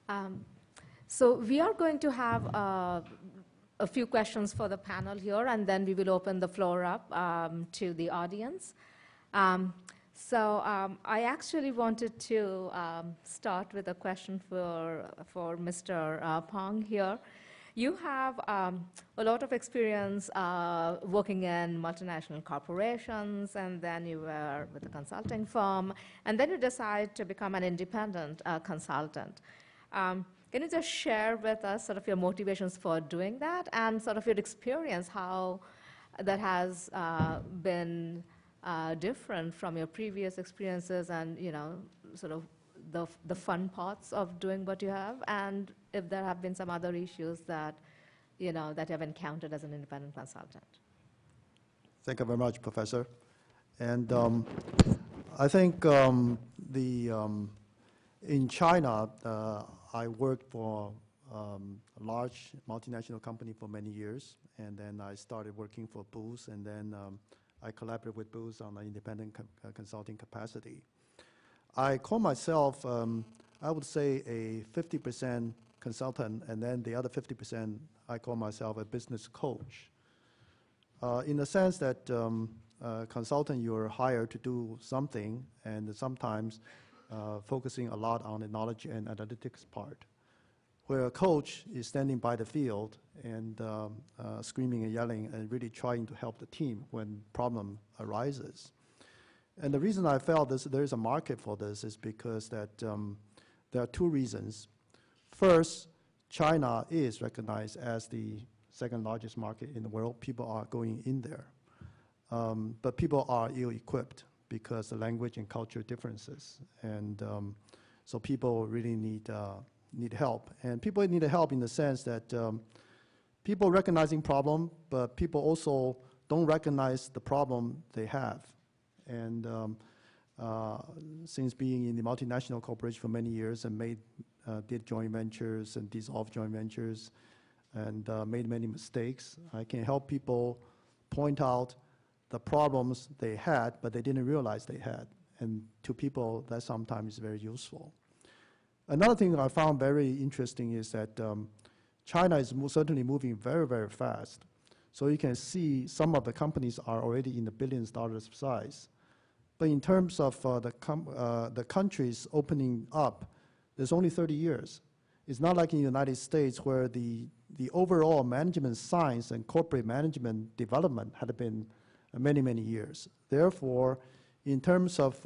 Um, so we are going to have a few questions for the panel here, and then we will open the floor up to the audience. I actually wanted to start with a question for Mr. Pong here. You have a lot of experience working in multinational corporations, and then you were with a consulting firm, and then you decide to become an independent consultant. Can you just share with us sort of your motivations for doing that and sort of your experience, how that has been different from your previous experiences, and sort of the fun parts of doing what you have, and if there have been some other issues that that you have encountered as an independent consultant? Thank you very much, Professor. And I think in China, I worked for a large multinational company for many years, and then I started working for Booz, and then I collaborated with Booz on an independent consulting capacity. I call myself, I would say, a 50% consultant, and then the other 50%, I call myself a business coach. In the sense that consultant, you're hired to do something, and sometimes focusing a lot on the knowledge and analytics part, where a coach is standing by the field and screaming and yelling and really trying to help the team when problem arises. And the reason I felt there is a market for this is because that there are two reasons. First, China is recognized as the second largest market in the world. People are going in there. But people are ill-equipped because of language and culture differences. And so people really need help. And people need help in the sense that people recognizing problem, but people also don't recognize the problem they have. And since being in the multinational corporation for many years and did joint ventures and dissolved joint ventures and made many mistakes, I can help people point out the problems they had, but they didn't realize they had. And to people, that sometimes is very useful. Another thing I found very interesting is that China is certainly moving very, very fast. So you can see some of the companies are already in the billions of dollars size. But in terms of the countries opening up, there's only 30 years. It's not like in the United States where the overall management science and corporate management development had been many, many years. Therefore, in terms of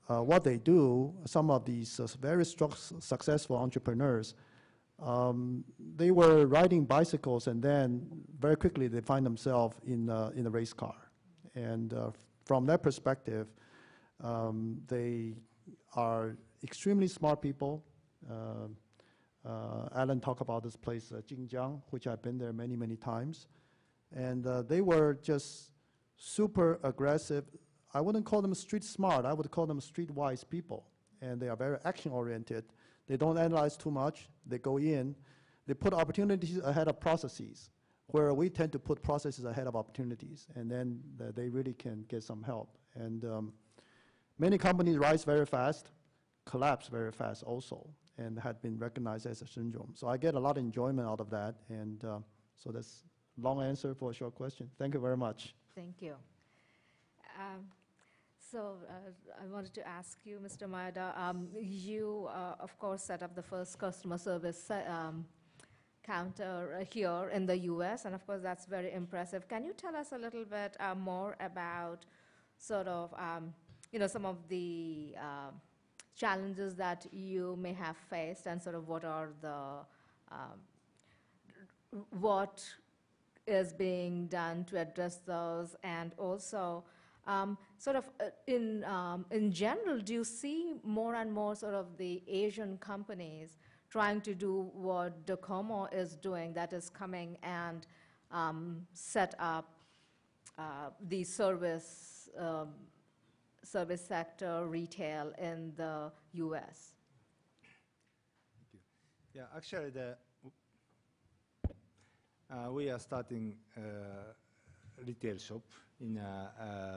what they do, some of these very successful entrepreneurs, they were riding bicycles, and then very quickly they find themselves in a race car. And from that perspective, they are extremely smart people. Allan talked about this place, Jinjiang, which I've been there many, many times. And they were just super aggressive. I wouldn't call them street smart. I would call them street wise people. And they are very action oriented. They don't analyze too much. They go in. They put opportunities ahead of processes, where we tend to put processes ahead of opportunities. And then they really can get some help. And many companies rise very fast, collapse very fast also, and had been recognized as a syndrome. So I get a lot of enjoyment out of that. And so that's a long answer for a short question. Thank you very much. Thank you. I wanted to ask you, Mr. Maeda, you, of course, set up the first customer service counter here in the US, and of course, that's very impressive. Can you tell us a little bit more about sort of, some of the challenges that you may have faced, and sort of what are what is being done to address those, and also in general, do you see more and more sort of the Asian companies trying to do what DOCOMO is doing, that is coming and set up the service sector, retail in the US? Thank you. Yeah, actually, we are starting retail shop in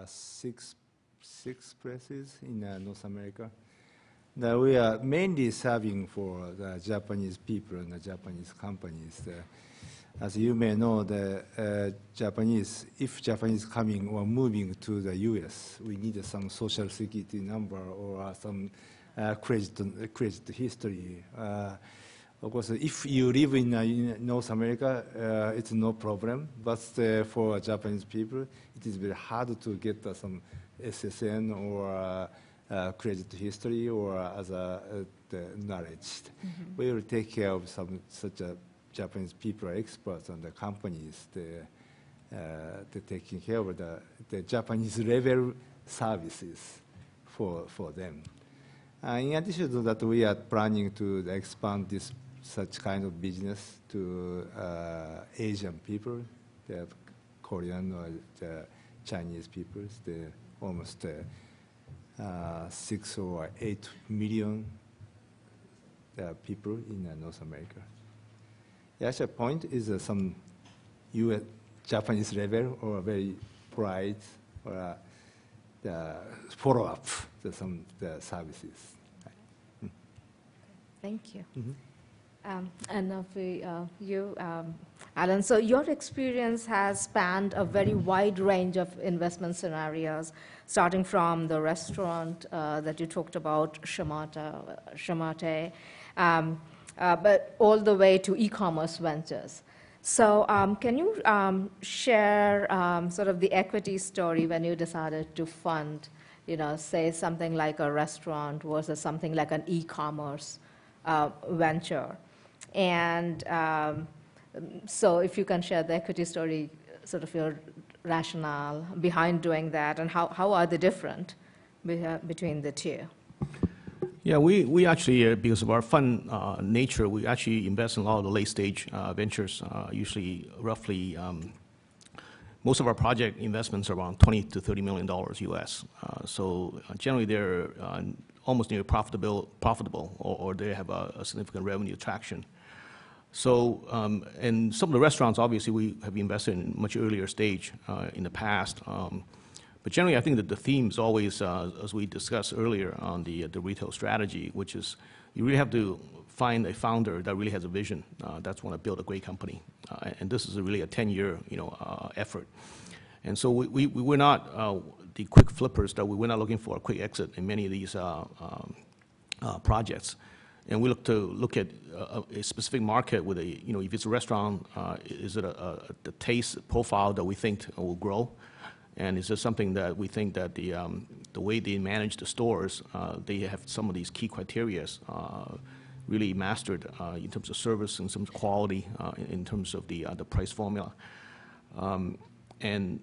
six places in North America. that we are mainly serving for the Japanese people and the Japanese companies. As you may know, the Japanese, if Japanese coming or moving to the U.S., we need some social security number or some credit history. Of course, if you live in North America, it's no problem. But for Japanese people, it is very hard to get some SSN or credit history or other knowledge. We will take care of some such a Japanese people are experts on the companies. They're taking care of the Japanese level services for them. In addition to that, we are planning to expand this such kind of business to Asian people, the Korean or the Chinese people. They're almost 6 or 8 million people in North America. The actual point is some US Japanese level or very polite or follow-up to some the services. Thank you. And now for you, Allan, so your experience has spanned a very wide range of investment scenarios, starting from the restaurant that you talked about, Shamate, but all the way to e-commerce ventures. So can you share sort of the equity story when you decided to fund, say something like a restaurant versus something like an e-commerce venture? And so if you can share the equity story, sort of your rationale behind doing that, and how are they different between the two? Yeah, we actually, because of our fund nature, we actually invest in a lot of the late-stage ventures, usually roughly, most of our project investments are around $20 to $30 million US. So generally they're almost near profitable or they have a significant revenue traction. So, and some of the restaurants, obviously, we have invested in much earlier stage in the past. But generally, I think that the theme is always, as we discussed earlier on the retail strategy, which is you really have to find a founder that really has a vision, that's want to build a great company. And this is really a 10-year, effort. And so we're not the quick flippers, that we're not looking for a quick exit in many of these projects. And we look at a specific market with if it's a restaurant, is it the taste profile that we think will grow? And is this something that we think that the way they manage the stores, they have some of these key criteria really mastered in terms of service, in terms of quality, in terms of the price formula. And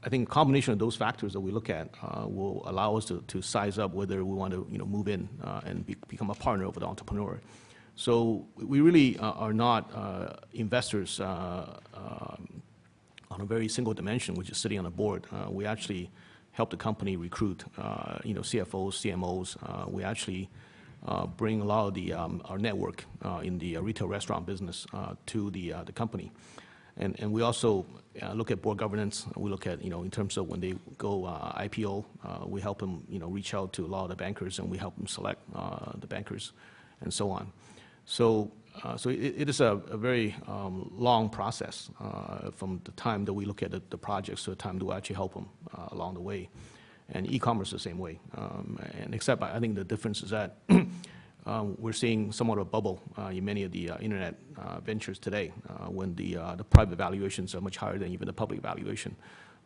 I think a combination of those factors that we look at will allow us to size up whether we want to move in and become a partner with the entrepreneur. So we really are not investors on a very single dimension, which is sitting on a board. We actually help the company recruit CFOs, CMOs. We actually bring a lot of our network in the retail restaurant business to the company. And we also look at board governance. We look at, in terms of when they go IPO, we help them, reach out to a lot of the bankers, and we help them select the bankers, and so on. So it is a very long process from the time that we look at the projects to the time that we actually help them along the way. And e-commerce is the same way. And except I think the difference is that we're seeing somewhat of a bubble in many of the internet ventures today when the private valuations are much higher than even the public valuation.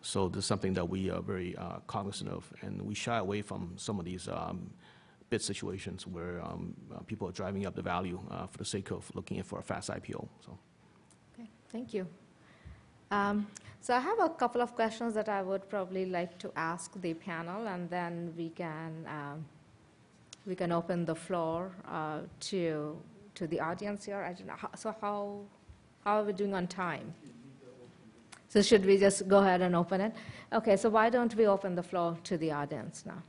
So this is something that we are very cognizant of, and we shy away from some of these bid situations where people are driving up the value for the sake of looking for a fast IPO. So. Okay, thank you. So I have a couple of questions that I would probably like to ask the panel, and then we can open the floor to the audience here. I don't know. So how are we doing on time? So should we just go ahead and open it? Okay, so why don't we open the floor to the audience now?